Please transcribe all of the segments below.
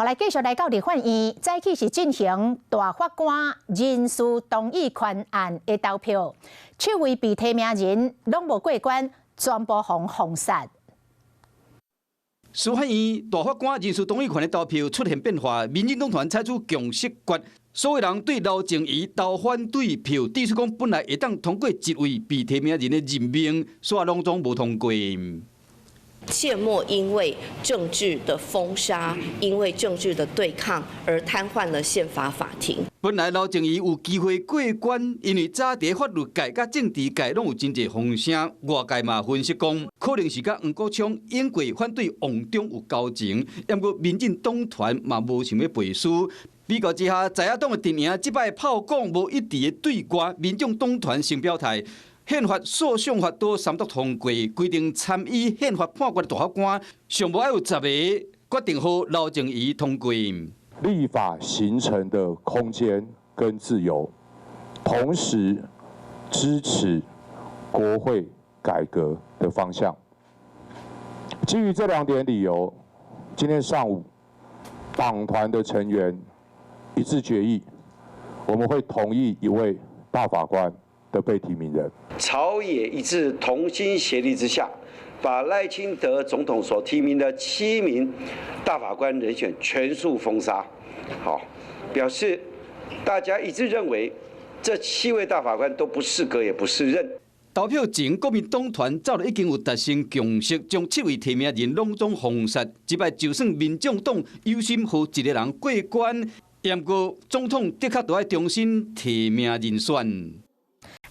后来继续来到立法院，早起是进行大法官人事动议权案的投票，7位被提名人拢无过关，全部封杀。司法院大法官人事动议权的投票出现变化，民进党团采取强势决，所有人对刘静怡投反对票，指出讲本来会当通过1位被提名人的任命，煞拢总无通过。切莫因为政治的封杀，因为政治的对抗而瘫痪了宪法法庭。本来刘静怡有机会过关，因为早伫法律界甲政治界拢有真侪风声，外界嘛分析讲，可能是甲黄国昌因过反对王中有交情，抑过民进党团嘛无想要背书。比较之下，在野党的阵营即摆炮讲无一致的对歌，民众党团先表态。宪法诉讼法都三读通过，规定参与宪法判决的大法官，上无要有10个，决定好刘静怡通过。立法形成的空间跟自由，同时支持国会改革的方向。基于这2点理由，今天上午党团的成员一致决议，我们会同意1位大法官的被提名人。朝野一致同心协力之下，把赖清德总统所提名的7名大法官人选全数封杀。好，表示大家一致认为这7位大法官都不适格也不适任。投票前，国民党团早就已经有达成共识，将7位提名人拢总封杀。即摆就算民众党有心和一个人过关，不过总统的确都要重新提名人选。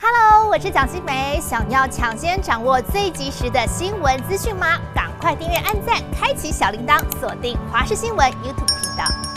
Hello， 我是蒋欣梅。想要抢先掌握最及时的新闻资讯吗？赶快订阅、按赞、开启小铃铛，锁定华视新闻 YouTube 频道。